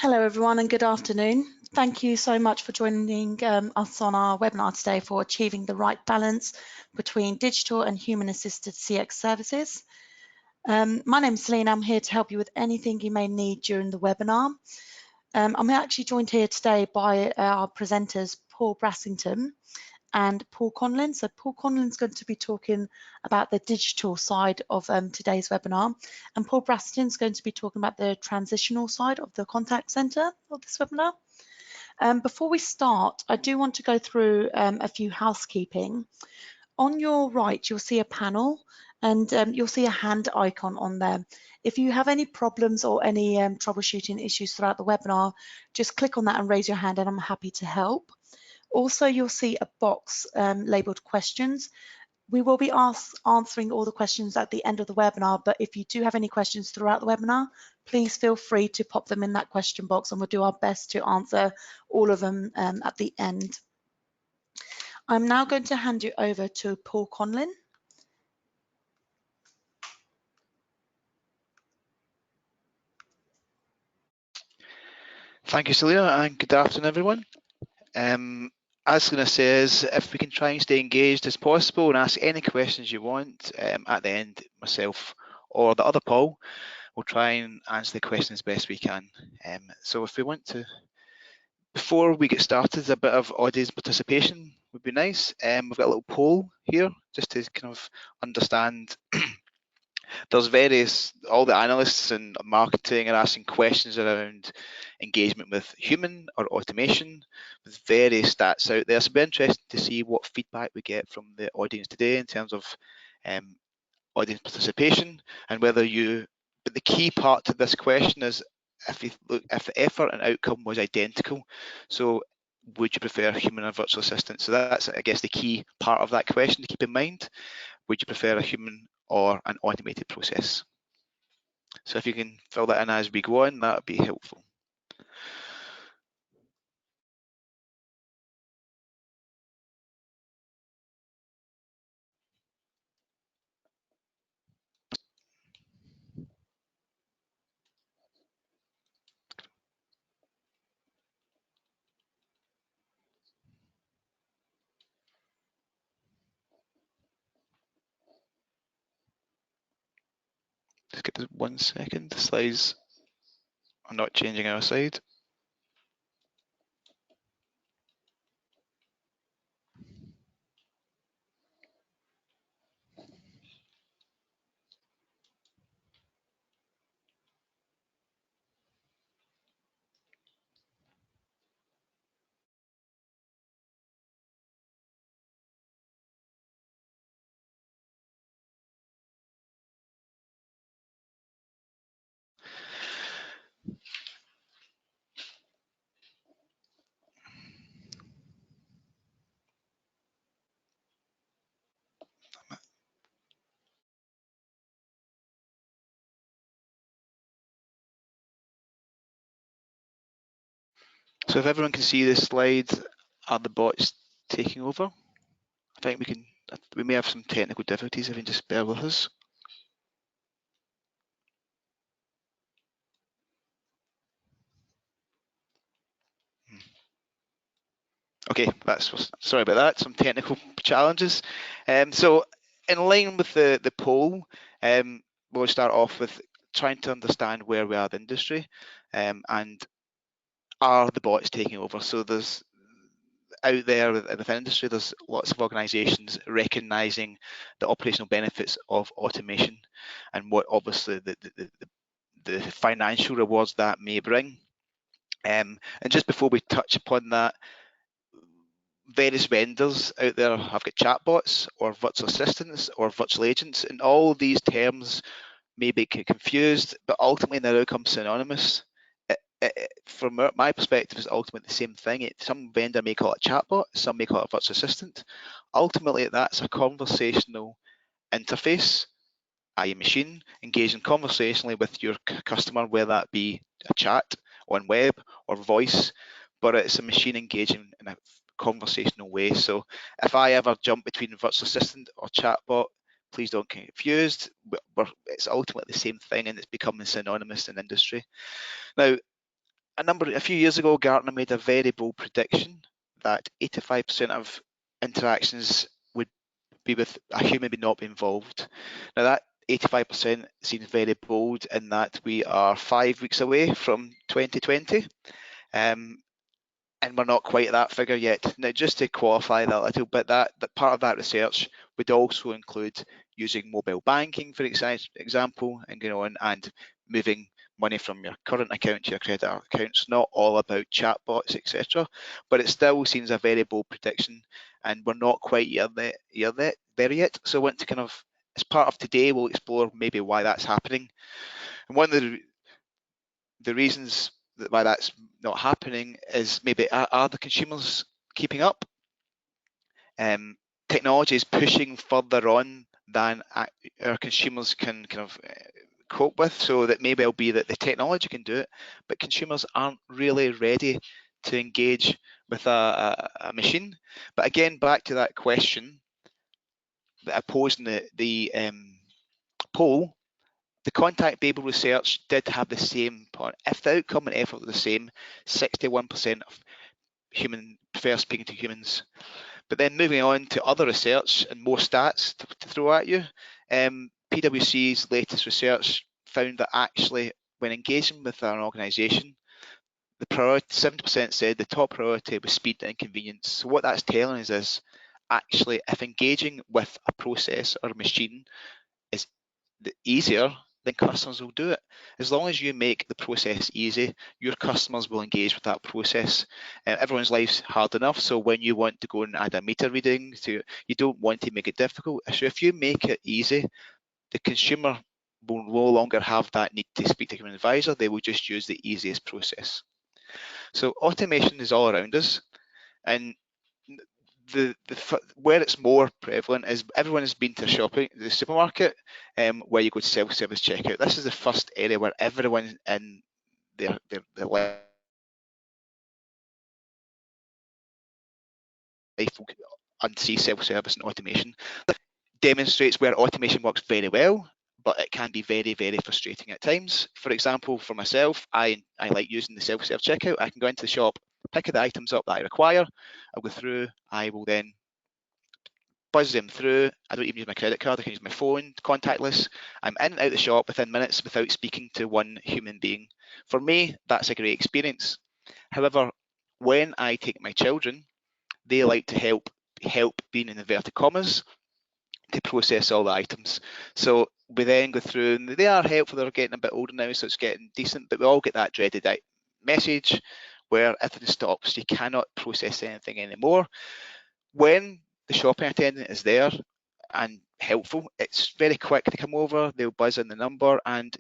Hello everyone and good afternoon. Thank you so much for joining us on our webinar today for achieving the right balance between digital and human-assisted CX services. My name is Selena. I'm here to help you with anything you may need during the webinar. I'm actually joined here today by our presenters, Paul Brassington and Paul Conlin. So Paul Conlin's going to be talking about the digital side of today's webinar, and Paul Brassington's going to be talking about the transitional side of the contact centre of this webinar. Before we start, I do want to go through a few housekeeping. On your right, you'll see a panel and you'll see a hand icon on there. If you have any problems or any troubleshooting issues throughout the webinar, just click on that and raise your hand and I'm happy to help. Also, you'll see a box labelled questions. We will be answering all the questions at the end of the webinar, but if you do have any questions throughout the webinar, please feel free to pop them in that question box and we'll do our best to answer all of them at the end. I'm now going to hand you over to Paul Conlin. Thank you, Selena, and good afternoon, everyone. As Selena says, if we can try and stay engaged as possible and ask any questions you want, at the end, myself or the other Paul will try and answer the question as best we can. So if we want to, before we get started, a bit of audience participation would be nice. We've got a little poll here just to kind of understand. There's all the analysts and marketing are asking questions around engagement with human or automation, with various stats out there. So it'll be interesting to see what feedback we get from the audience today in terms of audience participation and whether you, but the key part to this question is if the effort and outcome was identical. So would you prefer human or virtual assistant? So that's, I guess, the key part of that question to keep in mind. Would you prefer a human or an automated process? So if you can fill that in as we go on, that would be helpful. Just give us 1 second. The slides are not changing our side. So if everyone can see this slide, are the bots taking over? I think we may have some technical difficulties if you can just bear with us. Okay, sorry about that, some technical challenges. So in line with the poll, we'll start off with trying to understand where we are in the industry and are the bots taking over. So there's out there in the industry, there's lots of organisations recognising the operational benefits of automation and what obviously the financial rewards that may bring. And just before we touch upon that, various vendors out there have got chatbots or virtual assistants or virtual agents, and all these terms may be confused, but ultimately they now become synonymous. From my perspective, it's ultimately the same thing. Some vendor may call it a chatbot, some may call it a virtual assistant. Ultimately, that's a conversational interface, i.e. machine, engaging conversationally with your customer, whether that be a chat on web or voice, but it's a machine engaging in a conversational way. So if I ever jump between virtual assistant or chatbot, please don't get confused. It's ultimately the same thing and it's becoming synonymous in industry. Now, a few years ago, Gartner made a very bold prediction that 85% of interactions would be with a human being not be involved. Now that 85% seems very bold in that we are 5 weeks away from 2020. And we're not quite at that figure yet. Now, just to qualify that a little bit, that part of that research would also include using mobile banking, for example, and going on and moving money from your current account to your credit account. It's not all about chatbots, etc. But it still seems a very bold prediction, and we're not quite there yet. So I want to kind of, as part of today, we'll explore maybe why that's happening. And one of the reasons why that's not happening is maybe are the consumers keeping up? Technology is pushing further on than our consumers can kind of cope with, so that maybe it'll be that the technology can do it, but consumers aren't really ready to engage with a machine. But again, back to that question that I posed in the poll, the Contact Babel research did have the same point. If the outcome and effort were the same, 61% of human prefer speaking to humans. But then moving on to other research and more stats to throw at you, PwC's latest research found that actually when engaging with an organisation, the priority, 70% said the top priority was speed and convenience. So what that's telling us is actually if engaging with a process or a machine is easier, then customers will do it. As long as you make the process easy, your customers will engage with that process. Everyone's life's hard enough, so when you want to go and add a meter reading, you don't want to make it difficult. So if you make it easy, the consumer will no longer have that need to speak to a human advisor. They will just use the easiest process. So automation is all around us, and where it's more prevalent is everyone has been to the supermarket, where you go to self-service checkout. This is the first area where everyone in their life will see self-service and automation. That demonstrates where automation works very well, but it can be very, very frustrating at times. For example, for myself, I like using the self-serve checkout. I can go into the shop, pick the items up that I require, I'll go through, I will then buzz them through. I don't even use my credit card, I can use my phone, contactless. I'm in and out of the shop within minutes without speaking to one human being. For me, that's a great experience. However, when I take my children, they like to help being in inverted commas to process all the items. So we then go through, and they are helpful, they're getting a bit older now, so it's getting decent, but we all get that dreaded message where everything stops, you cannot process anything anymore. When the shopping attendant is there and helpful, it's very quick to come over, they'll buzz in the number and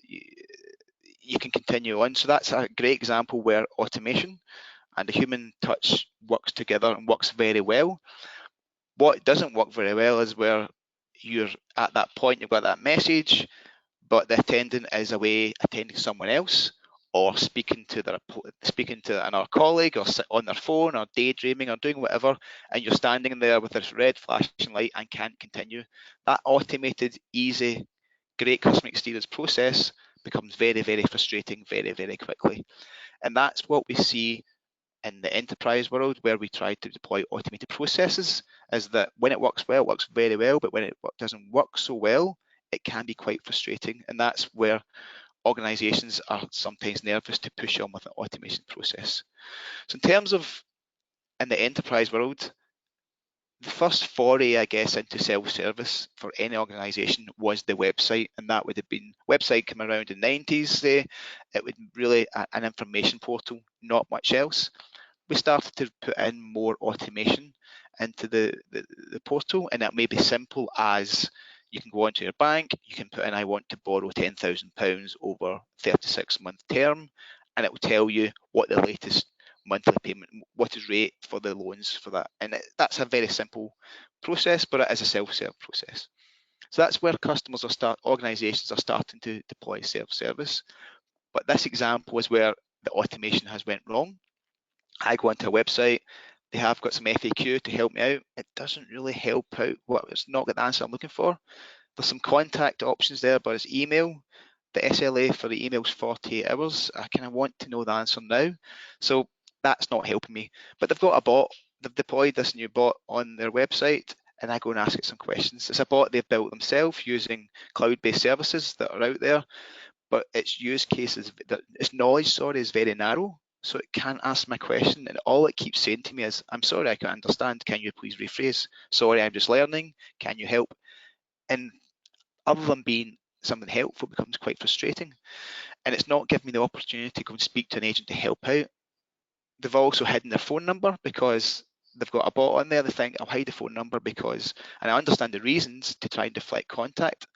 you can continue on. So that's a great example where automation and the human touch works together and works very well. What doesn't work very well is where you're at that point, you've got that message, but the attendant is away attending to someone else, or speaking to another colleague, or on their phone, or daydreaming, or doing whatever, and you're standing there with this red flashing light and can't continue. That automated, easy, great customer experience process becomes very, very frustrating very, very quickly. And that's what we see in the enterprise world, where we try to deploy automated processes, is that when it works well, it works very well, but when it doesn't work so well, it can be quite frustrating. And that's where organizations are sometimes nervous to push on with an automation process. So in terms of in the enterprise world, the first foray, I guess, into self-service for any organization was the website, and that would have been, website came around in the 90s, say, it would really an information portal, not much else. We started to put in more automation into the portal, and that may be simple as you can go onto your bank, you can put in, I want to borrow £10,000 over 36-month term, and it will tell you what the latest monthly payment, what is rate for the loans for that. And that's a very simple process, but it is a self-serve process. So that's where organizations are starting to deploy self-service. But this example is where the automation has went wrong. I go onto a website, they have got some FAQ to help me out. It doesn't really help out. It's not got the answer I'm looking for. There's some contact options there, but it's email. the SLA for the email's 48 hours. I kind of want to know the answer now. So that's not helping me. But they've got a bot. They've deployed this new bot on their website, and I go and ask it some questions. It's a bot they've built themselves using cloud-based services that are out there, but its use cases, its knowledge, is very narrow. So it can't ask my question, and all it keeps saying to me is, "I'm sorry, I can't understand. Can you please rephrase? Sorry, I'm just learning. Can you help?" And other than being something helpful, it becomes quite frustrating. And it's not giving me the opportunity to go and speak to an agent to help out. They've also hidden their phone number because they've got a bot on there. They think, I'll hide the phone number because, and I understand the reasons to try and deflect contact,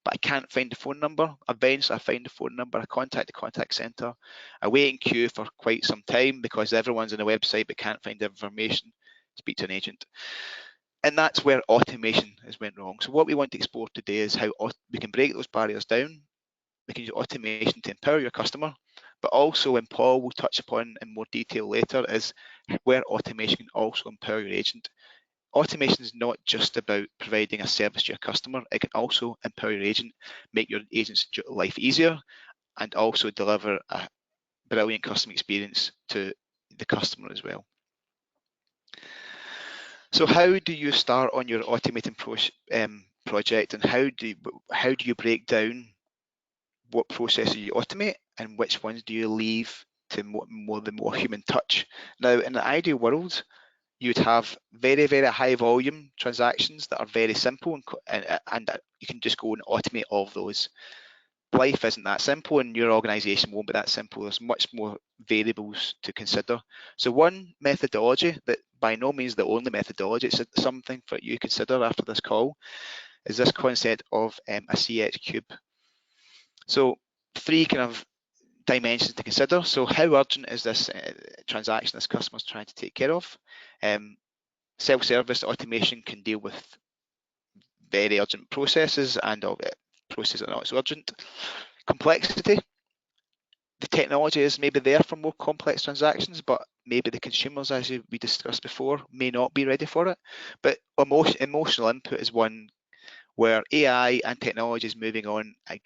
but I can't find the phone number. Eventually I find the phone number, I contact the contact centre, I wait in queue for quite some time because everyone's on the website but can't find the information, speak to an agent. And that's where automation has went wrong. So what we want to explore today is how we can break those barriers down. We can use automation to empower your customer, but also, and Paul will touch upon in more detail later, is where automation can also empower your agent. Automation is not just about providing a service to your customer, it can also empower your agent, make your agent's life easier, and also deliver a brilliant customer experience to the customer as well. So how do you start on your automating project, and how do you break down what processes you automate and which ones do you leave to more human touch? Now, in the ideal world, you'd have very, very high volume transactions that are very simple, and you can just go and automate all of those. Life isn't that simple, and your organization won't be that simple. There's much more variables to consider. So one methodology, that by no means the only methodology, it's something for you to consider after this call, is this concept of a CX cube. So 3 kind of dimensions to consider. So how urgent is this transaction this customer's trying to take care of? Self-service automation can deal with very urgent processes and processes that are not so urgent. Complexity. The technology is maybe there for more complex transactions, but maybe the consumers, as we discussed before, may not be ready for it. But emotional input is one where AI and technology is moving on at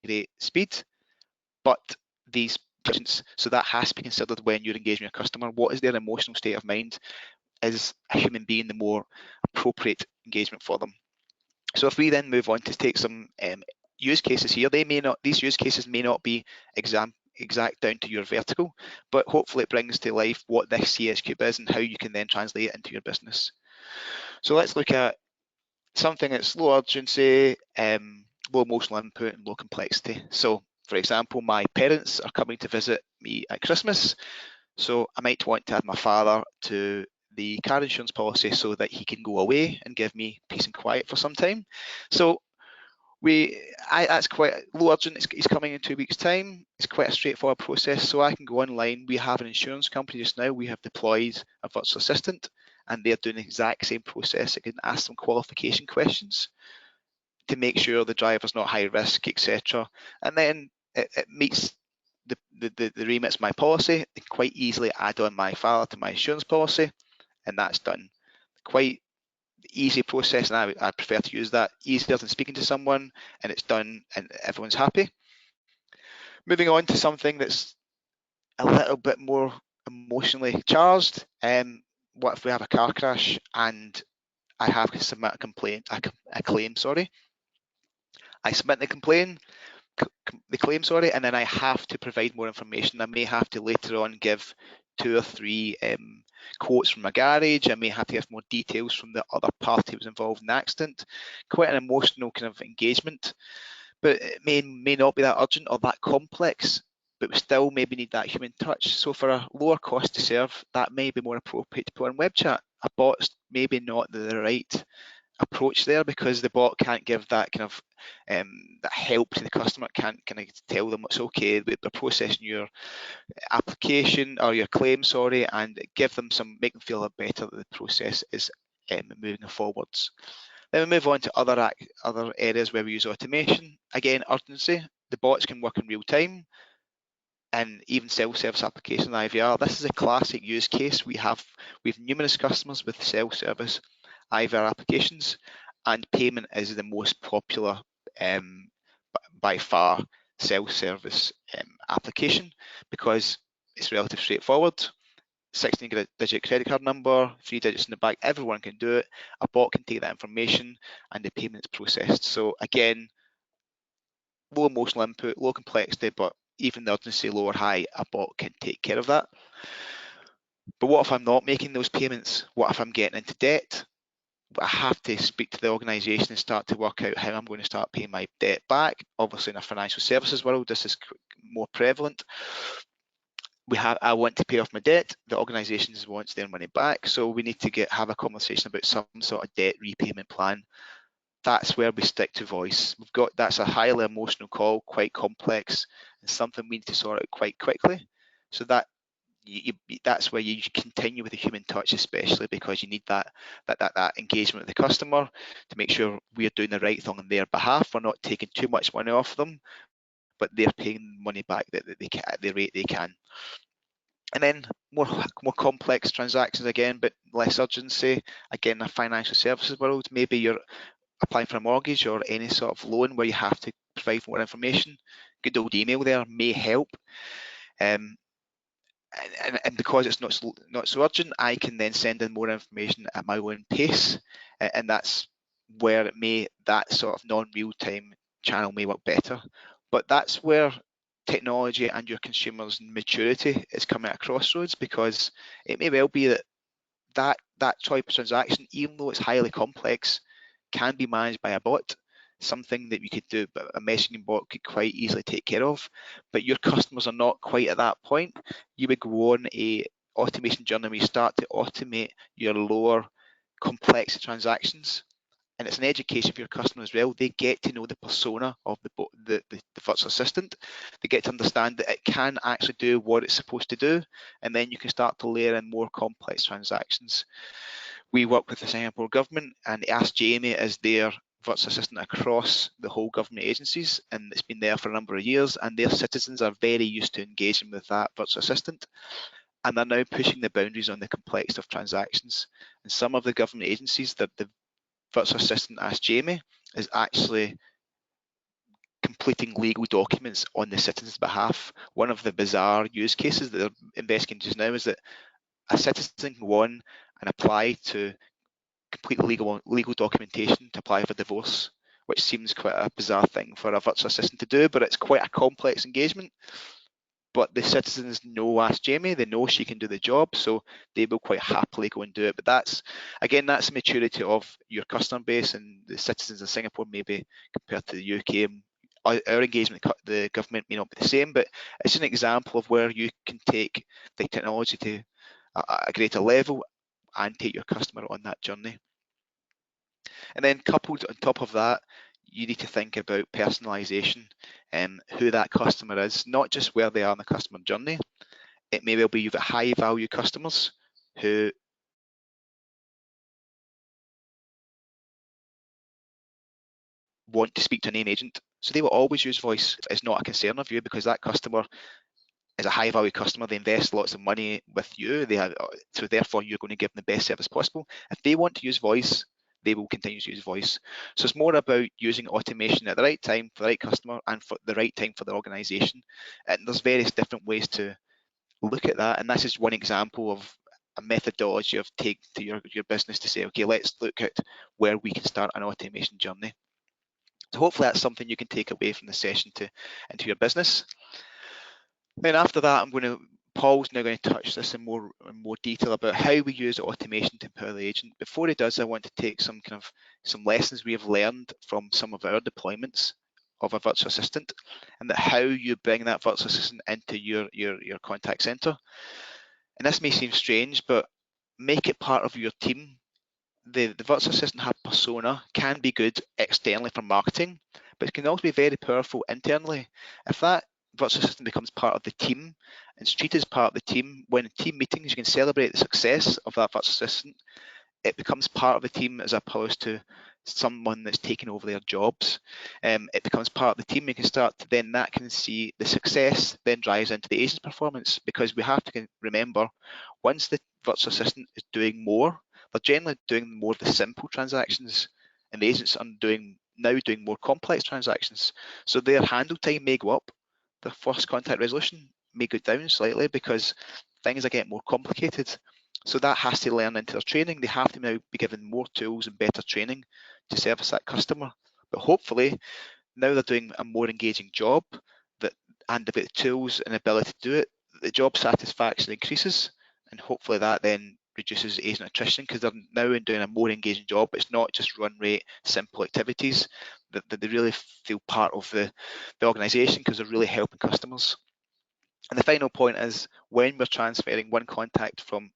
great speed, but these patients, so that has to be considered when you're engaging your customer. What is their emotional state of mind? Is a human being the more appropriate engagement for them? So if we then move on to take some use cases here, these use cases may not be exact down to your vertical, but hopefully it brings to life what this CX cube is and how you can then translate it into your business. So let's look at something that's low urgency, low emotional input, and low complexity. So for example, my parents are coming to visit me at Christmas, so I might want to add my father to the car insurance policy so that he can go away and give me peace and quiet for some time. So that's quite low urgent. He's coming in 2 weeks' time. It's quite a straightforward process. So I can go online. We have an insurance company just now. We have deployed a virtual assistant, and they're doing the exact same process. I can ask them qualification questions to make sure the driver's not high risk, etc. And then it meets the remits of my policy. They quite easily add on my father to my insurance policy, and that's done. Quite easy process, and I prefer to use that. Easier than speaking to someone, and it's done and everyone's happy. Moving on to something that's a little bit more emotionally charged. What if we have a car crash and I have to submit a claim, sorry. I submit the claim, and then I have to provide more information. I may have to later on give 2 or 3 quotes from a garage. I may have to give more details from the other party who was involved in the accident. Quite an emotional kind of engagement, but it may not be that urgent or that complex, but we still maybe need that human touch. So for a lower cost to serve, that may be more appropriate to put on web chat. A bot's maybe not the right approach there, because the bot can't give that kind of that help to the customer. It can't kind of tell them it's okay, they're processing your application or your claim, sorry, and give them make them feel a bit better that the process is moving forwards. Then we move on to other areas where we use automation. Again, urgency. The bots can work in real time, and even self-service application IVR. This is a classic use case. We have numerous customers with self-service IVR applications, and payment is the most popular by far self-service application because it's relatively straightforward. 16-digit credit card number, 3 digits in the back, everyone can do it. A bot can take that information and the payment's processed. So again, low emotional input, low complexity, but even the urgency low or high, a bot can take care of that. But what if I'm not making those payments? What if I'm getting into debt? I have to speak to the organisation and start to work out how I'm going to start paying my debt back. Obviously, in a financial services world, this is more prevalent. I want to pay off my debt. The organisations want their money back, so we need to have a conversation about some sort of debt repayment plan. That's where we stick to voice. That's a highly emotional call, quite complex, and something we need to sort out quite quickly. So that's where you continue with the human touch, especially because you need that engagement with the customer to make sure we're doing the right thing on their behalf. We're not taking too much money off them, but they're paying money back that they can, at the rate they can. And then more complex transactions again, but less urgency. Again, a financial services world, maybe you're applying for a mortgage or any sort of loan where you have to provide more information. Good old email there may help. And because it's not so urgent, I can then send in more information at my own pace, and that's where that sort of non-real-time channel may work better. But that's where technology and your consumers' maturity is coming at a crossroads, because it may well be that type of transaction, even though it's highly complex, can be managed by a bot. Something that we could do, but a messaging bot could quite easily take care of. But your customers are not quite at that point. You would go on a automation journey where you start to automate your lower complex transactions, and it's an education for your customer as well. They get to know the persona of the virtual assistant. They get to understand that it can actually do what it's supposed to do, and then you can start to layer in more complex transactions. We work with the Singapore government, and Ask Jamie is their virtual assistant across the whole government agencies, and it's been there for a number of years, and their citizens are very used to engaging with that virtual assistant, and they're now pushing the boundaries on the complexity of transactions. And some of the government agencies, the virtual assistant Ask Jamie is actually completing legal documents on the citizen's behalf. One of the bizarre use cases that they're investigating just now is that a citizen can go on and apply to complete legal documentation to apply for divorce, which seems quite a bizarre thing for a virtual assistant to do, but it's quite a complex engagement. But the citizens know Ask Jamie, they know she can do the job, so they will quite happily go and do it. But that's the maturity of your customer base, and the citizens in Singapore maybe compared to the UK. Our engagement with the government may not be the same, but it's an example of where you can take the technology to a greater level and take your customer on that journey. And then coupled on top of that, you need to think about personalization and who that customer is, not just where they are in the customer journey. It may well be you've got high value customers who want to speak to a name agent, so they will always use voice. It's not a concern of you because that customer is a high value customer. They invest lots of money with you. So therefore you're going to give them the best service possible. If they want to use voice, they will continue to use voice. So it's more about using automation at the right time for the right customer and for the right time for the organization. And there's various different ways to look at that. And this is one example of a methodology of take to your business to say, okay, let's look at where we can start an automation journey. So hopefully that's something you can take away from the session into your business. Then after that, Paul's now going to touch this in more detail about how we use automation to empower the agent. Before he does, I want to take some lessons we have learned from some of our deployments of a virtual assistant, and that how you bring that virtual assistant into your contact center. And this may seem strange, but make it part of your team. The virtual assistant have persona, can be good externally for marketing, but it can also be very powerful internally. If that virtual assistant becomes part of the team and is treated as part of the team, when in team meetings you can celebrate the success of that virtual assistant, it becomes part of the team as opposed to someone that's taking over their jobs. It becomes part of the team. You can start to then that can see the success then drives into the agent's performance, because we have to remember once the virtual assistant is doing more, they're generally doing more of the simple transactions and the agents are now doing more complex transactions. So their handle time may go up, their first contact resolution may go down slightly because things are getting more complicated. So that has to learn into their training. They have to now be given more tools and better training to service that customer. But hopefully, now they're doing a more engaging job and they've got the tools and ability to do it, the job satisfaction increases, and hopefully that then reduces agent attrition because they're now doing a more engaging job. It's not just run rate, simple activities, that they really feel part of the organisation because they're really helping customers. And the final point is when we're transferring one contact from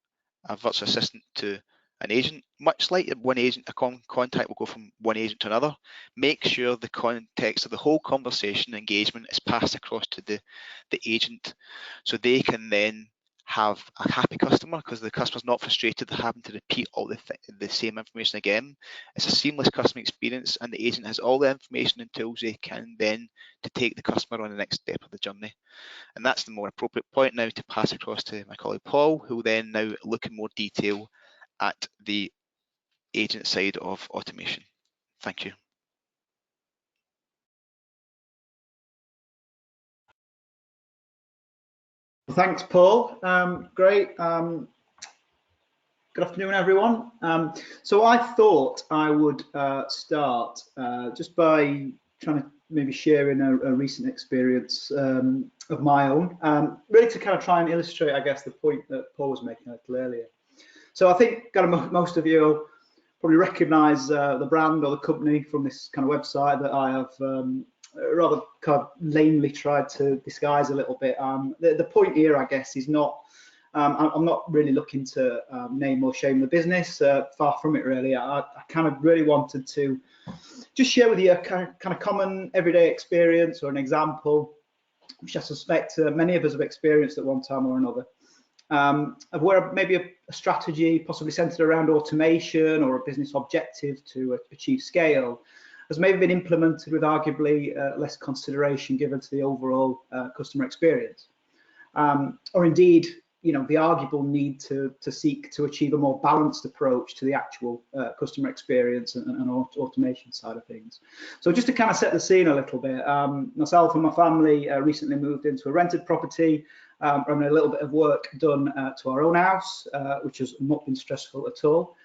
a virtual assistant to an agent, much like one agent, a contact will go from one agent to another, make sure the context of the whole conversation engagement is passed across to the agent so they can then have a happy customer because the customer's not frustrated they're having to repeat all the same information again. It's a seamless customer experience and the agent has all the information and tools they can then to take the customer on the next step of the journey. And that's the more appropriate point now to pass across to my colleague Paul, who will then now look in more detail at the agent side of automation. Thank you. Thanks, Paul. Great. Good afternoon, everyone. So I thought I would start just by trying to maybe sharing a recent experience of my own, really to kind of try and illustrate, I guess, the point that Paul was making a little earlier. So I think kind of most of you probably recognise the brand or the company from this kind of website that I have rather kind of lamely tried to disguise a little bit. The point here, I guess, is not, I'm not really looking to name or shame the business, far from it really. I kind of really wanted to just share with you a kind of common everyday experience or an example, which I suspect many of us have experienced at one time or another, of where maybe a strategy possibly centered around automation or a business objective to achieve scale has maybe been implemented with arguably less consideration given to the overall customer experience, or indeed, you know, the arguable need to seek to achieve a more balanced approach to the actual customer experience and automation side of things. So just to kind of set the scene a little bit, myself and my family recently moved into a rented property, having a little bit of work done to our own house, which has not been stressful at all.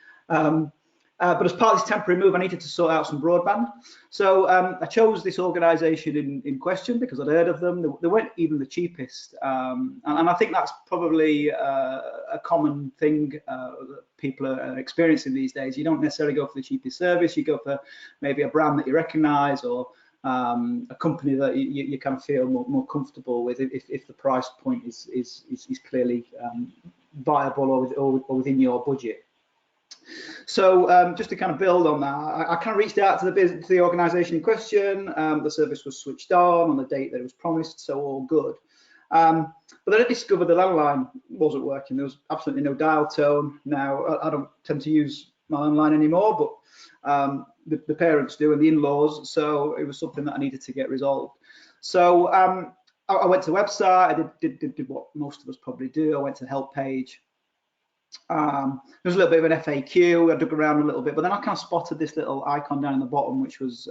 But as part of this temporary move, I needed to sort out some broadband. So I chose this organisation in question because I'd heard of them. They weren't even the cheapest. And I think that's probably a common thing that people are experiencing these days. You don't necessarily go for the cheapest service. You go for maybe a brand that you recognise or a company that you kind of feel more comfortable with if the price point is clearly viable or within your budget. So just to kind of build on that, I kind of reached out to the organisation in question. The service was switched on the date that it was promised, so all good. But then I discovered the landline wasn't working. There was absolutely no dial tone. Now, I don't tend to use my landline anymore, but the parents do and the in-laws, so it was something that I needed to get resolved. So I went to the website. I did what most of us probably do. I went to the help page. There was a little bit of an FAQ. I dug around a little bit, but then I kind of spotted this little icon down in the bottom, which was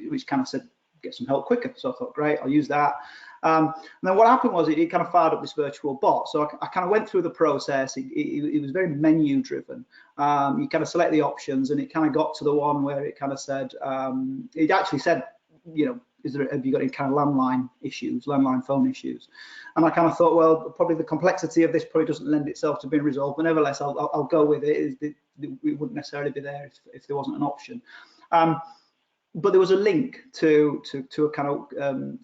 which kind of said get some help quicker. So I thought, great, I'll use that. And then what happened was it kind of fired up this virtual bot. So I kind of went through the process. It was very menu driven. You kind of select the options, and it kind of got to the one where it kind of said, it actually said, you know, have you got any kind of landline phone issues? And I kind of thought, well, probably the complexity of this probably doesn't lend itself to being resolved, but nevertheless, I'll go with it. It wouldn't necessarily be there if there wasn't an option. But there was a link to a kind of an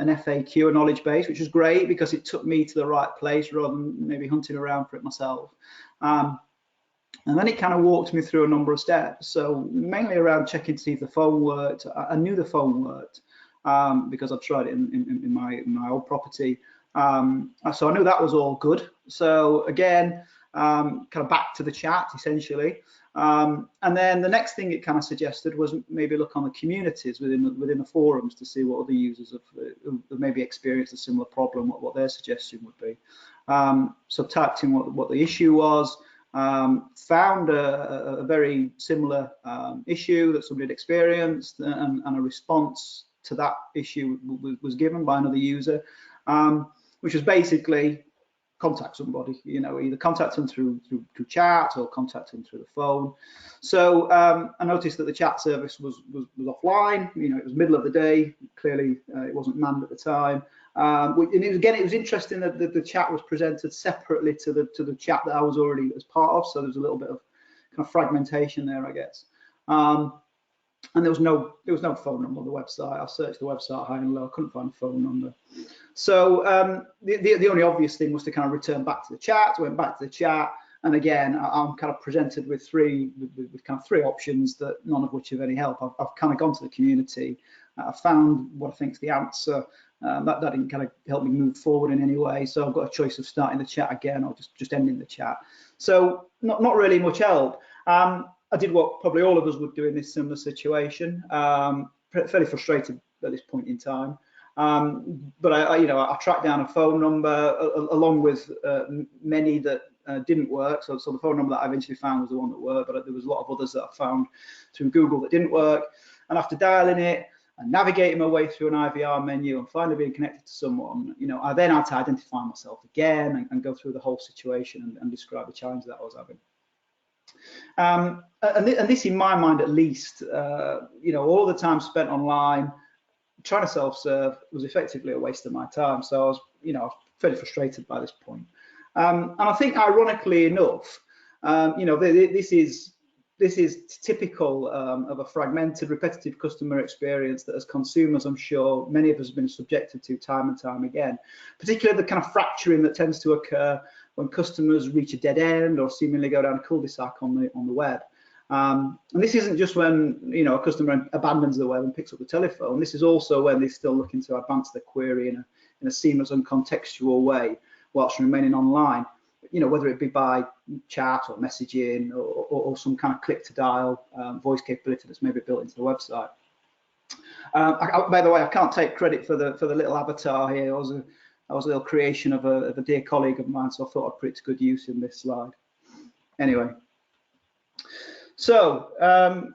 FAQ, a knowledge base, which was great because it took me to the right place rather than maybe hunting around for it myself. And then it kind of walked me through a number of steps. So mainly around checking to see if the phone worked. I knew the phone worked because I've tried it in my old property. So I knew that was all good. So again, kind of back to the chat essentially. And then the next thing it kind of suggested was maybe look on the communities within the forums to see what other users have maybe experienced a similar problem, what their suggestion would be. So typed in what the issue was. found a very similar issue that somebody had experienced, and a response to that issue was given by another user, which was basically contact somebody, either contact them through chat or contact them through the phone. So I noticed that the chat service was offline. It was middle of the day. Clearly, it wasn't manned at the time. And it was interesting that the chat was presented separately to the chat that I was already as part of. So there was a little bit of kind of fragmentation there, I guess. And there was no phone number on the website. I searched the website high and low. I couldn't find a phone number. So the only obvious thing was to kind of return back to the chat. Went back to the chat, and again, I'm kind of presented with three options, that none of which have any help. I've kind of gone to the community. I found what I think is the answer. That didn't kind of help me move forward in any way. So I've got a choice of starting the chat again or just ending the chat. So not really much help. I did what probably all of us would do in this similar situation. Fairly frustrated at this point in time. But I tracked down a phone number along with many that didn't work. So the phone number that I eventually found was the one that worked, but there was a lot of others that I found through Google that didn't work. And after dialing it and navigating my way through an IVR menu and finally being connected to someone, I then had to identify myself again and go through the whole situation and describe the challenge that I was having. And this, in my mind at least, all the time spent online trying to self-serve was effectively a waste of my time. So I was, fairly frustrated by this point. And I think, ironically enough, this is typical of a fragmented, repetitive customer experience that, as consumers, I'm sure many of us have been subjected to time and time again. Particularly the kind of fracturing that tends to occur when customers reach a dead end or seemingly go down a cul-de-sac on the web. And this isn't just when a customer abandons the web and picks up the telephone. This is also when they're still looking to advance their query in a seamless and contextual way whilst remaining online. Whether it be by chat or messaging or some kind of click to dial voice capability that's maybe built into the website. By the way, I can't take credit for the little avatar here. I was a little creation of a dear colleague of mine, so I thought I'd put it to good use in this slide. Anyway. So,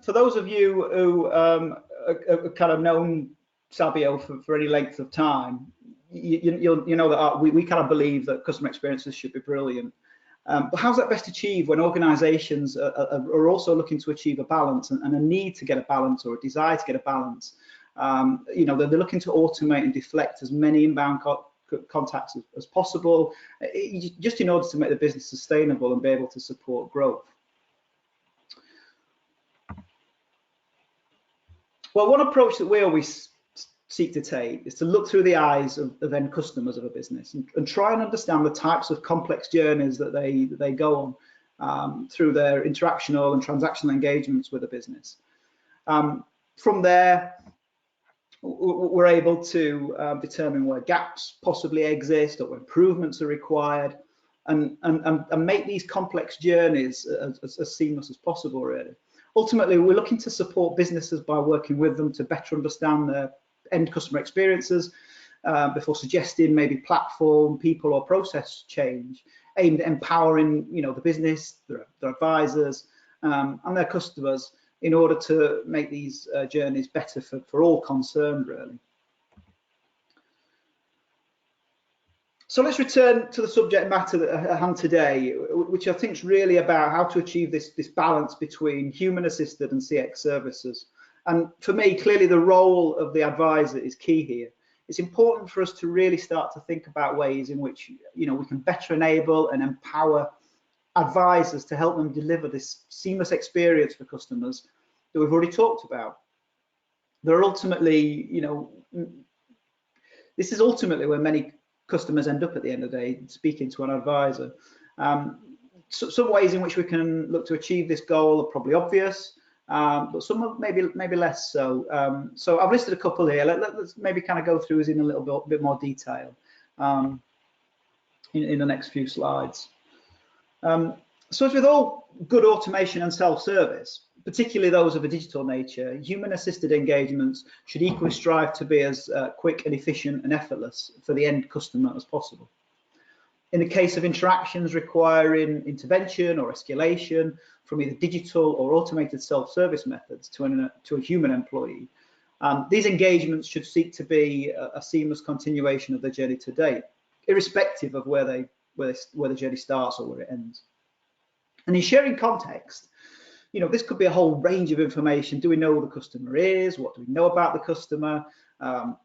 for those of you who have kind of known Sabio for any length of time, you know that we kind of believe that customer experiences should be brilliant. But how's that best achieved when organisations are also looking to achieve a balance and a need to get a balance or a desire to get a balance? They're looking to automate and deflect as many inbound contacts as possible, just in order to make the business sustainable and be able to support growth. Well, one approach that we always seek to take is to look through the eyes of end customers of a business and try and understand the types of complex journeys that they go on through their interactional and transactional engagements with a business. From there, we're able to determine where gaps possibly exist or where improvements are required, and make these complex journeys as seamless as possible, really. Ultimately, we're looking to support businesses by working with them to better understand their end customer experiences before suggesting maybe platform, people, or process change aimed at empowering, the business, their advisors, and their customers in order to make these journeys better for all concerned, really. So let's return to the subject matter at hand today, which I think is really about how to achieve this balance between human-assisted and CX services. And for me, clearly the role of the advisor is key here. It's important for us to really start to think about ways in which we can better enable and empower advisors to help them deliver this seamless experience for customers that we've already talked about. They're ultimately, this is ultimately where many customers end up at the end of the day, speaking to an advisor. So some ways in which we can look to achieve this goal are probably obvious, but some maybe less so. So I've listed a couple here. Let's maybe kind of go through these in a little bit more detail in the next few slides. So as with all good automation and self-service, particularly those of a digital nature, human-assisted engagements should equally strive to be as quick and efficient and effortless for the end customer as possible. In the case of interactions requiring intervention or escalation from either digital or automated self-service methods to a human employee, these engagements should seek to be a seamless continuation of the journey to date, irrespective of where the journey starts or where it ends. And in sharing context, this could be a whole range of information. Do we know who the customer is? What do we know about the customer?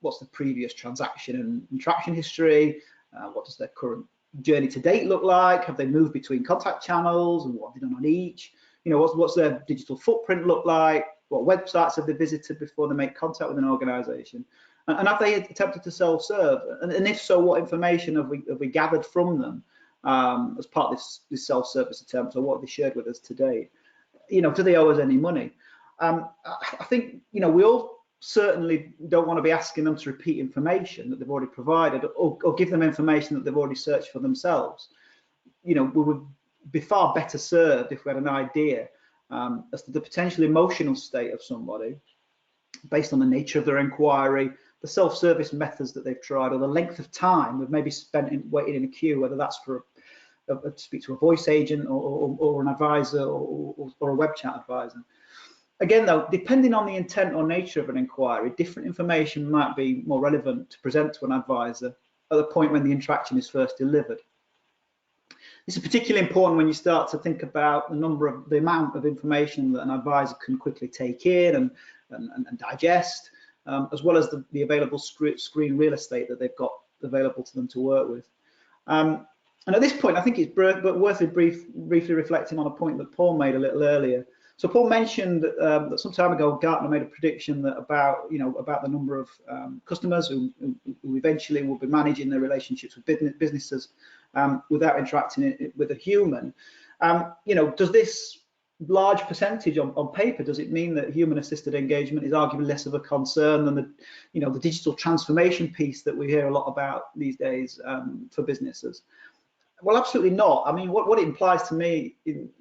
What's the previous transaction and interaction history? What does their current journey to date look like? Have they moved between contact channels, and what have they done on each? What's their digital footprint look like? What websites have they visited before they make contact with an organization? And have they attempted to self-serve? And if so, what information have we gathered from them as part of this self-service attempt, or what have they shared with us today? Do they owe us any money? I think, we all certainly don't want to be asking them to repeat information that they've already provided, or give them information that they've already searched for themselves. We would be far better served if we had an idea as to the potential emotional state of somebody based on the nature of their inquiry, the self-service methods that they've tried, or the length of time they've maybe spent waiting in a queue, whether that's for to speak to a voice agent or an advisor or a web chat advisor. Again, though, depending on the intent or nature of an inquiry, different information might be more relevant to present to an advisor at the point when the interaction is first delivered. This is particularly important when you start to think about the amount of information that an advisor can quickly take in and digest, as well as the available screen real estate that they've got available to them to work with. And at this point, I think it's worth briefly reflecting on a point that Paul made a little earlier. So Paul mentioned that some time ago, Gartner made a prediction that about the number of customers who eventually will be managing their relationships with businesses without interacting with a human. Does this large percentage on paper, does it mean that human-assisted engagement is arguably less of a concern than the digital transformation piece that we hear a lot about these days for businesses? Well, absolutely not. I mean, what it implies to me in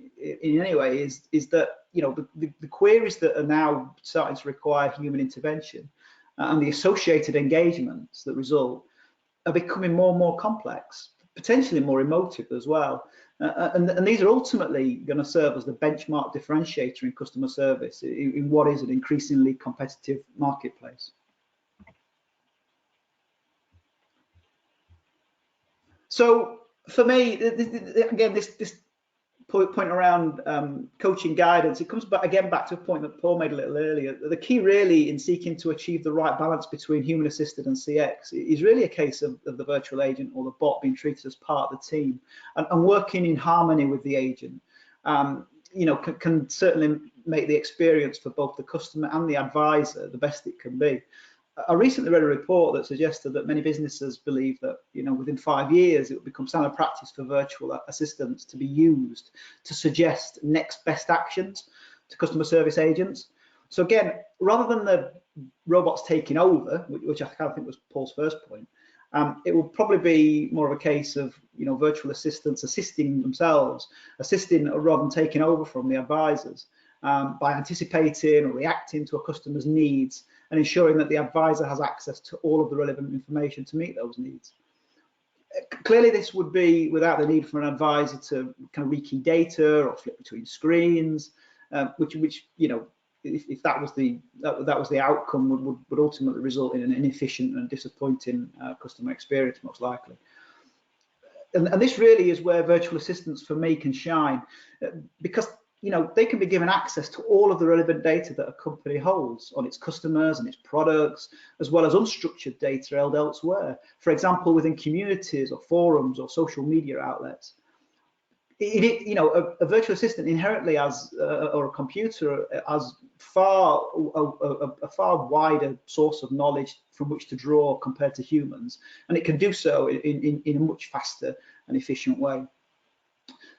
any way is that the queries that are now starting to require human intervention and the associated engagements that result are becoming more and more complex, potentially more emotive as well. And these are ultimately going to serve as the benchmark differentiator in customer service in what is an increasingly competitive marketplace. So for me, again, this point around coaching guidance, it comes back to a point that Paul made a little earlier. The key really in seeking to achieve the right balance between human assisted and CX is really a case of the virtual agent or the bot being treated as part of the team and working in harmony with the agent. Can certainly make the experience for both the customer and the advisor the best it can be. I recently read a report that suggested that many businesses believe that within 5 years it will become standard practice for virtual assistants to be used to suggest next best actions to customer service agents. So again, rather than the robots taking over, which I kind of think was Paul's first point, it will probably be more of a case of virtual assistants assisting themselves, rather than taking over from the advisors by anticipating or reacting to a customer's needs and ensuring that the advisor has access to all of the relevant information to meet those needs. Clearly, this would be without the need for an advisor to kind of rekey data or flip between screens, which if that was the outcome, would ultimately result in an inefficient and disappointing customer experience, most likely. And this really is where virtual assistants for me can shine, because they can be given access to all of the relevant data that a company holds on its customers and its products, as well as unstructured data held elsewhere. For example, within communities or forums or social media outlets. A virtual assistant inherently or a computer has a far wider source of knowledge from which to draw compared to humans, and it can do so in a much faster and efficient way.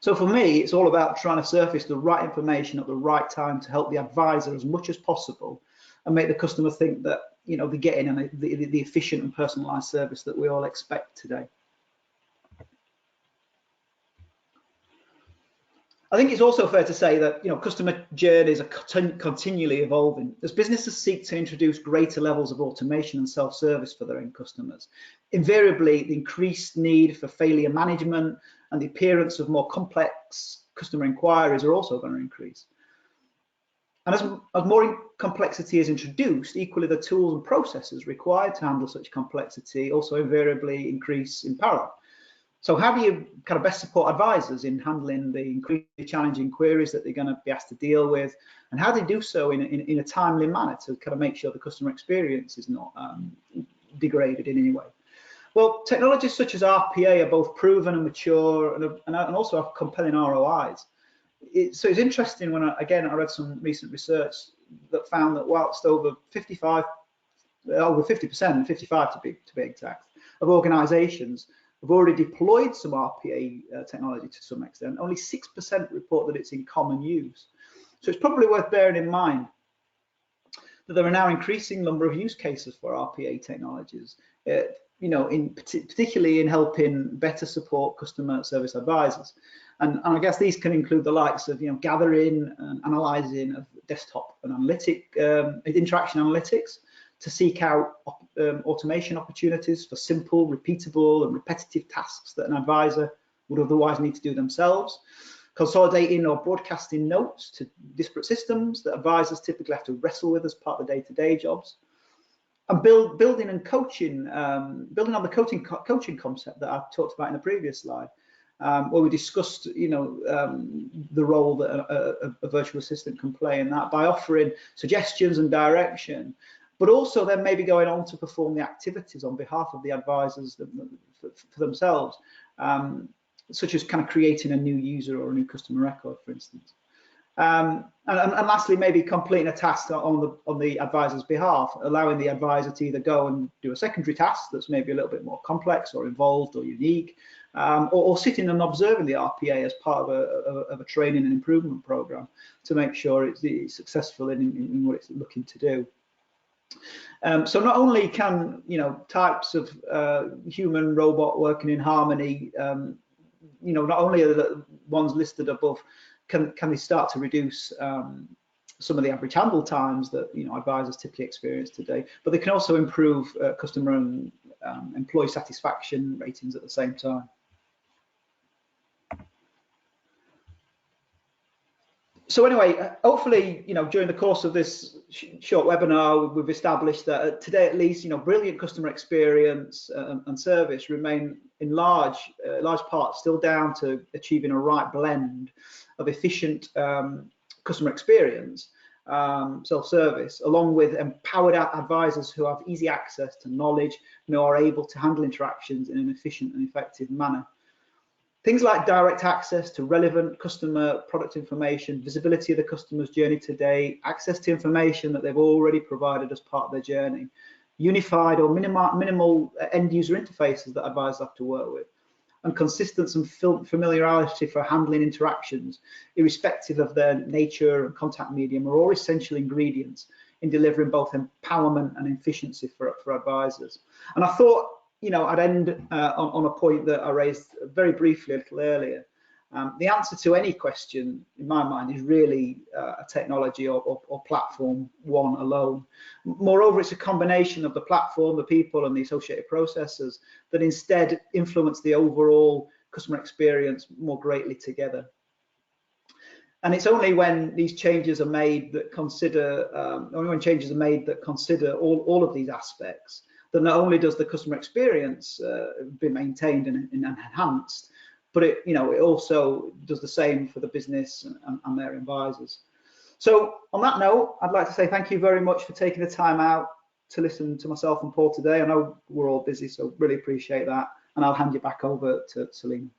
So for me, it's all about trying to surface the right information at the right time to help the advisor as much as possible and make the customer think that they're getting the efficient and personalized service that we all expect today. I think it's also fair to say that customer journeys are continually evolving as businesses seek to introduce greater levels of automation and self-service for their end customers. Invariably, the increased need for failure management and the appearance of more complex customer inquiries are also going to increase. And as more complexity is introduced, equally the tools and processes required to handle such complexity also invariably increase in parallel. So how do you kind of best support advisors in handling the increasingly challenging queries that they're going to be asked to deal with, and how do they do so in a timely manner to kind of make sure the customer experience is not degraded in any way? Well, technologies such as RPA are both proven and mature and also have compelling ROIs. So it's interesting when I read some recent research that found that whilst over 50%, 55 to be exact, of organisations have already deployed some RPA technology to some extent, only 6% report that it's in common use. So it's probably worth bearing in mind that there are now increasing number of use cases for RPA technologies, particularly in helping better support customer service advisors. And I guess these can include the likes of gathering and analysing of desktop and interaction analytics to seek out automation opportunities for simple, repeatable and repetitive tasks that an advisor would otherwise need to do themselves, consolidating or broadcasting notes to disparate systems that advisors typically have to wrestle with as part of their day-to-day jobs, and building and coaching, building on the coaching concept that I talked about in the previous slide, where we discussed, the role that a virtual assistant can play in that by offering suggestions and direction, but also then maybe going on to perform the activities on behalf of the advisors for themselves, such as kind of creating a new user or a new customer record, for instance. And lastly, maybe completing a task on the advisor's behalf, allowing the advisor to either go and do a secondary task that's maybe a little bit more complex or involved or unique, or sitting and observing the RPA as part of a training and improvement program to make sure it's successful in what it's looking to do. So not only can types of human robot working in harmony, not only are the ones listed above, can they start to reduce some of the average handle times that advisors typically experience today, but they can also improve customer and employee satisfaction ratings at the same time. So anyway, hopefully, during the course of this short webinar, we've established that today, at least, brilliant customer experience and service remain in large part still down to achieving a right blend of efficient customer experience, self-service, along with empowered advisors who have easy access to knowledge, are able to handle interactions in an efficient and effective manner. Things like direct access to relevant customer product information, visibility of the customer's journey today, access to information that they've already provided as part of their journey, unified or minimal end user interfaces that advisors have to work with, and consistent and familiarity for handling interactions, irrespective of their nature and contact medium, are all essential ingredients in delivering both empowerment and efficiency for advisors. And I thought, I'd end on a point that I raised very briefly a little earlier. The answer to any question, in my mind, is really a technology or platform one alone. Moreover, it's a combination of the platform, the people, and the associated processes that instead influence the overall customer experience more greatly together. And it's only when these changes are made that consider, all of these aspects, that not only does the customer experience be maintained and enhanced, but it also does the same for the business and their advisors. So on that note, I'd like to say thank you very much for taking the time out to listen to myself and Paul today. I know we're all busy, so really appreciate that. And I'll hand you back over to Celine.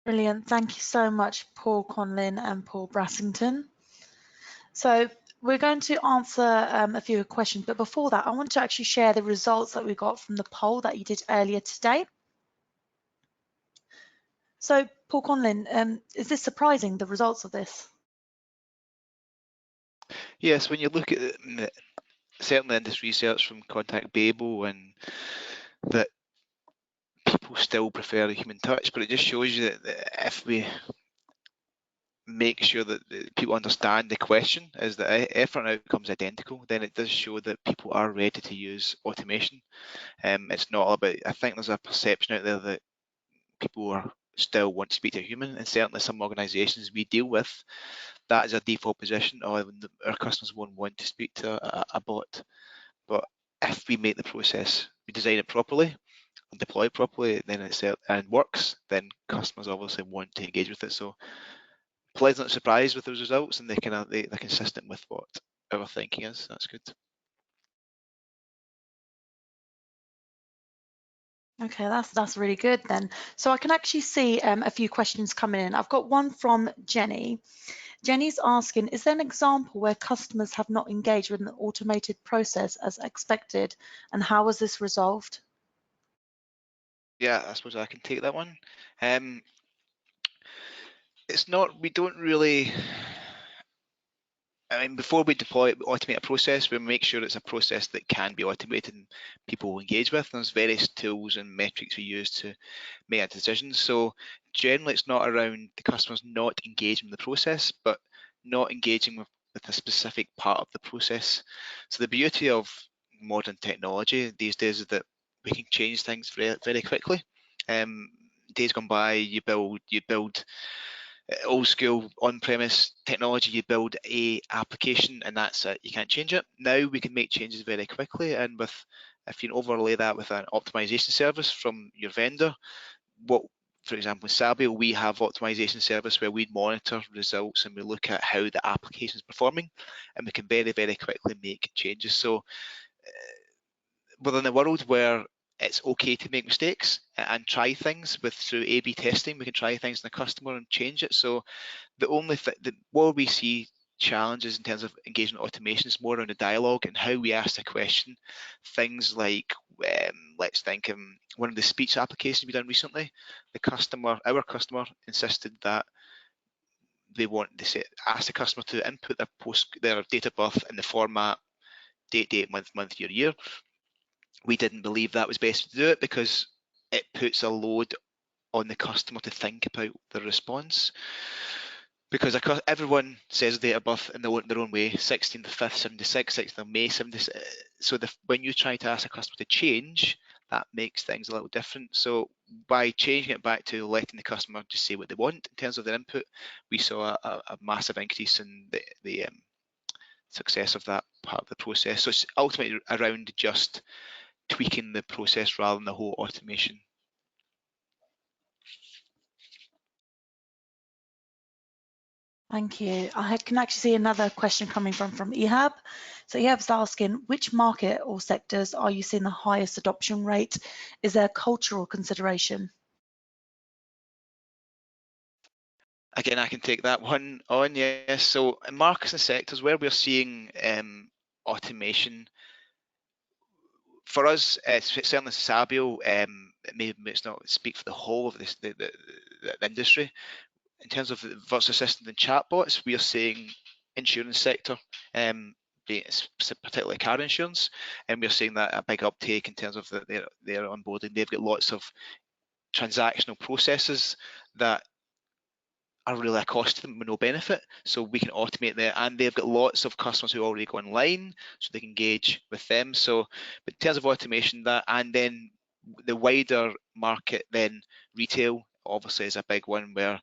Brilliant. Thank you so much, Paul Conlin and Paul Brassington. So we're going to answer a few questions, but before that, I want to actually share the results that we got from the poll that you did earlier today. So, Paul Conlin, is this surprising, the results of this? Yes, when you look at certainly in this research from Contact Babel, and that people still prefer the human touch, but it just shows you that if we make sure that people understand the question is that effort and outcomes identical, then it does show that people are ready to use automation. It's not about, I think there's a perception out there that people still want to speak to a human, and certainly some organisations we deal with, that is a default position, or our customers won't want to speak to a bot. But if we make the process, we design it properly and deploy it properly, then and works, then customers obviously want to engage with it. So pleasantly surprised with those results, and they're consistent with what our thinking is. That's good. Okay, that's really good then. So I can actually see a few questions coming in. I've got one from Jenny. Jenny's asking, is there an example where customers have not engaged with an automated process as expected, and how was this resolved? Yeah, I suppose I can take that one. It's not, we don't really, I mean, before we automate a process, we make sure it's a process that can be automated and people will engage with. There's various tools and metrics we use to make a decision. So generally it's not around the customers not engaging with the process, but not engaging with a specific part of the process. So the beauty of modern technology these days is that we can change things very, very quickly. Days gone by, you build old school on-premise technology, you build a application and that's it, you can't change it. Now we can make changes very quickly, and if you overlay that with an optimization service from your vendor, for example, in Sabio, we have optimization service where we monitor results and we look at how the application is performing, and we can very, very quickly make changes. So within a world where it's okay to make mistakes and try things through A/B testing, we can try things in the customer and change it. So the only where we see challenges in terms of engagement automation is more around the dialogue and how we ask the question. Things like, let's think one of the speech applications we done recently, our customer insisted that they ask the customer to input their date of birth in the format date, month, year. We didn't believe that was best to do it because it puts a load on the customer to think about the response. Because everyone says date of birth in their own way, 16th of 5th, 76, 16th of May, 76. So when you try to ask a customer to change, that makes things a little different. So by changing it back to letting the customer just say what they want in terms of their input, we saw a massive increase in the success of that part of the process. So it's ultimately around just tweaking the process rather than the whole automation. Thank you. I can actually see another question coming from Ehab. So Ehab's asking, which market or sectors are you seeing the highest adoption rate? Is there a cultural consideration? Again, I can take that one on, yes. So in markets and sectors where we're seeing automation, for us, it's certainly Sabio, maybe it's not speak for the whole of the industry. In terms of the virtual assistant and chatbots, we are seeing insurance sector, particularly car insurance, and we're seeing that a big uptake in terms of their onboarding. They've got lots of transactional processes that are really a cost to them with no benefit, so we can automate that, and they've got lots of customers who already go online, so they can engage with them. So, but in terms of automation, that, and then the wider market, then retail obviously is a big one where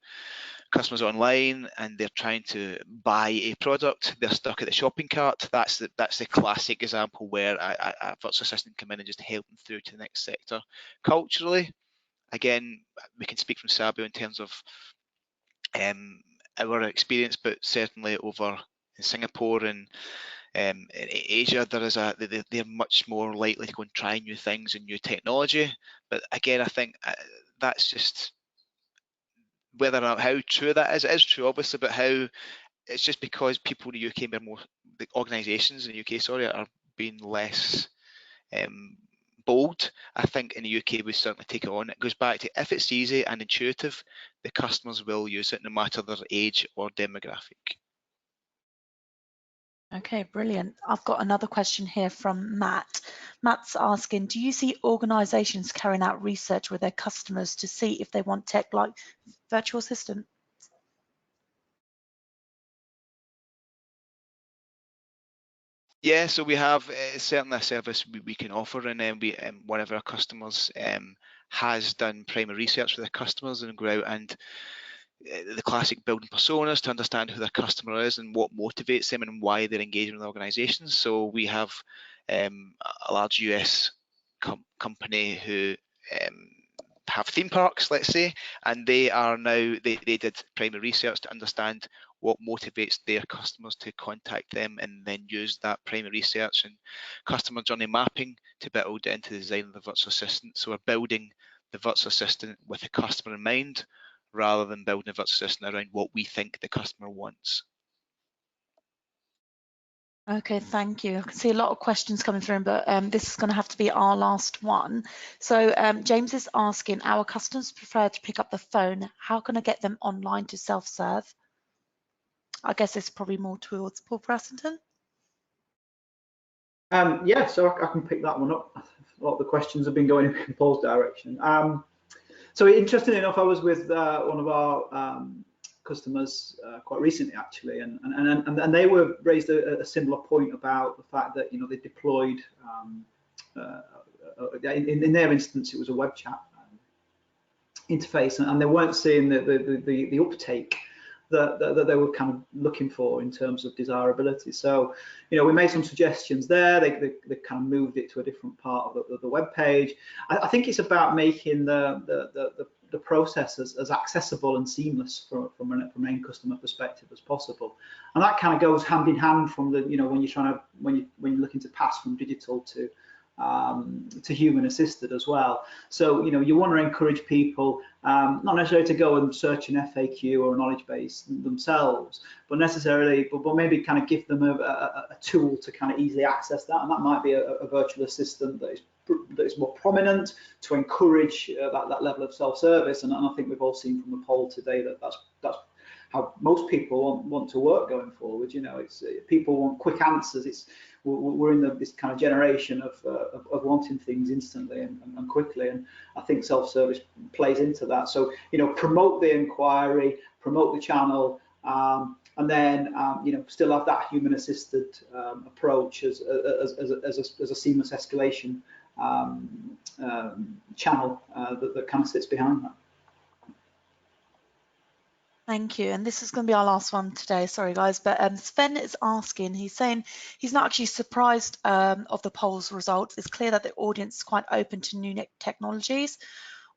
customers are online and they're trying to buy a product, they're stuck at the shopping cart. That's the classic example where a virtual assistant come in and just help them through to the next sector. Culturally, again, we can speak from Sabio in terms of our experience, but certainly over in Singapore and in Asia, they're much more likely to go and try new things and new technology. But again, I think that's just whether or not how true that is. It is true, obviously, but how it's just because people in the UK, the organisations in the UK, are being less bold. I think in the UK we certainly take it on. It goes back to, if it's easy and intuitive, the customers will use it no matter their age or demographic. Okay, brilliant. I've got another question here from Matt. Matt's asking, do you see organizations carrying out research with their customers to see if they want tech like virtual assistant? Yeah, so we have certainly a service we can offer, and then one of our customers has done primary research with their customers and go out and the classic building personas to understand who their customer is and what motivates them and why they're engaging with organizations. So we have a large US company who have theme parks, let's say, and they are now, they did primary research to understand what motivates their customers to contact them, and then use that primary research and customer journey mapping to build into the design of the virtual assistant. So we're building the virtual assistant with the customer in mind, rather than building a virtual assistant around what we think the customer wants. Okay, thank you. I can see a lot of questions coming through, but this is going to have to be our last one. So James is asking, our customers prefer to pick up the phone. How can I get them online to self-serve? I guess it's probably more towards Paul Pressington. Yeah, so I can pick that one up. A lot of the questions have been going in Paul's direction. So interestingly enough, I was with one of our customers quite recently, actually, and they were raised a similar point about the fact that they deployed in their instance it was a web chat interface, and they weren't seeing the uptake that they were kind of looking for in terms of desirability. So, we made some suggestions there. They kind of moved it to a different part of the web page. I think it's about making the process as accessible and seamless from an end customer perspective as possible, and that kind of goes hand in hand from the when you're looking to pass from digital to human assisted as well. So you want to encourage people not necessarily to go and search an FAQ or a knowledge base themselves, but maybe kind of give them a tool to kind of easily access that, and that might be a virtual assistant that is more prominent to encourage that level of self-service. And I think we've all seen from the poll today that that's how most people want to work going forward. It's people want quick answers. We're in this kind of generation of wanting things instantly and quickly, and I think self-service plays into that. So promote the inquiry, promote the channel, and then still have that human-assisted approach as a seamless escalation channel that kind of sits behind that. Thank you. And this is going to be our last one today. Sorry, guys. But Sven is asking, he's saying he's not actually surprised of the poll's results. It's clear that the audience is quite open to new technologies.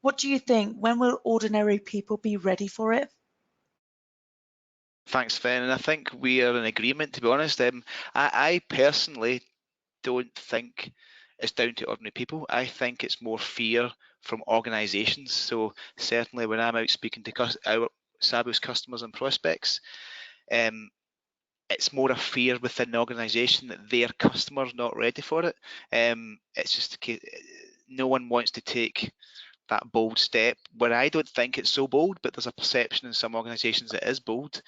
What do you think? When will ordinary people be ready for it? Thanks, Sven. And I think we are in agreement, to be honest. I personally don't think it's down to ordinary people. I think it's more fear from organisations. So certainly when I'm out speaking to our Savills customers and prospects, it's more a fear within the organisation that their customer's not ready for it. It's just no one wants to take that bold step, where I don't think it's so bold, but there's a perception in some organisations that it is bold,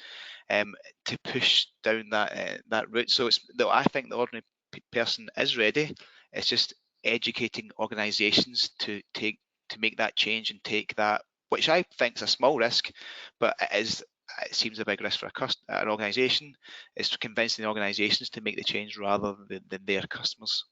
to push down that route. So I think the ordinary person is ready. It's just educating organisations to make that change and take that, which I think is a small risk, but it seems a big risk for an organisation. It's convincing the organisations to make the change rather than their customers.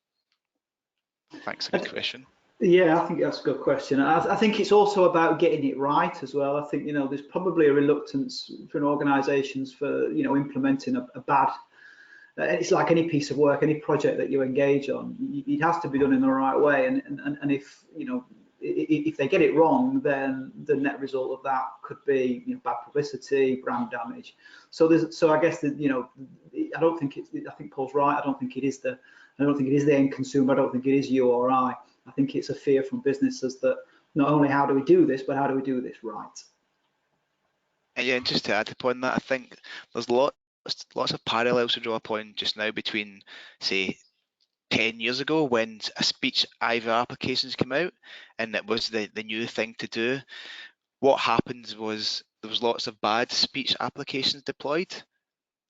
Thanks, a good question. Yeah, I think that's a good question. I think it's also about getting it right as well. I think there's probably a reluctance for organisations for implementing a bad. It's like any piece of work, any project that you engage on, it has to be done in the right way. And if they get it wrong, then the net result of that could be bad publicity, brand damage. So I guess that I don't think I think Paul's right. I don't think it is the end consumer. I don't think it is you or I. I think it's a fear from businesses that not only how do we do this, but how do we do this right? And yeah, just to add upon that, I think there's lots of parallels to draw upon just now between, say, 10 years ago when a speech IVR applications came out and it was the new thing to do. What happened was there was lots of bad speech applications deployed,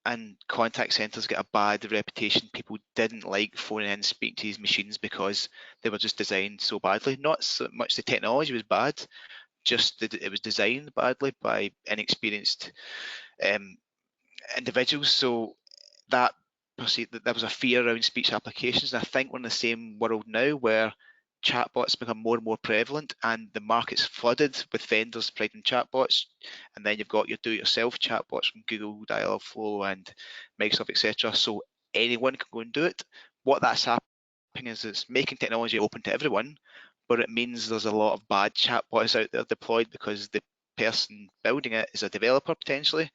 and contact centres get a bad reputation. People didn't like phoning in and speaking to these machines because they were just designed so badly. Not so much the technology was bad, just that it was designed badly by inexperienced individuals. So that there was a fear around speech applications. And I think we're in the same world now where chatbots become more and more prevalent, and the market's flooded with vendors providing chatbots, and then you've got your do-it-yourself chatbots from Google, Dialogflow, and Microsoft, etc. So anyone can go and do it. What that's happening is it's making technology open to everyone, but it means there's a lot of bad chatbots out there deployed because the person building it is a developer potentially,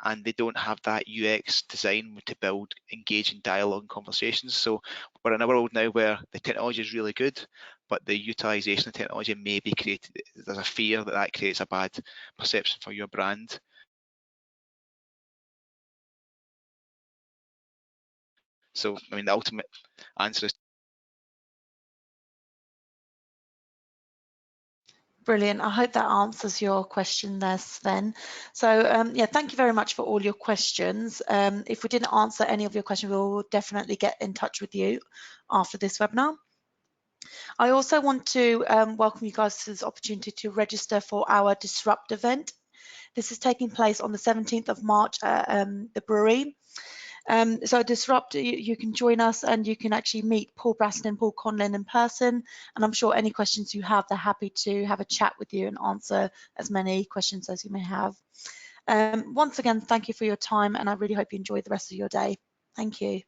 and they don't have that UX design to build engaging dialogue and conversations. So we're in a world now where the technology is really good, but the utilization of technology may be created. There's a fear that that creates a bad perception for your brand. So, I mean, the ultimate answer is Brilliant. I hope that answers your question there, Sven. So yeah, thank you very much for all your questions. If we didn't answer any of your questions, we'll definitely get in touch with you after this webinar. I also want to welcome you guys to this opportunity to register for our Disrupt event. This is taking place on the 17th of March at the brewery. So Disrupt, you can join us and you can actually meet Paul Braston and Paul Conlin in person. And I'm sure any questions you have, they're happy to have a chat with you and answer as many questions as you may have. Once again, thank you for your time, and I really hope you enjoy the rest of your day. Thank you.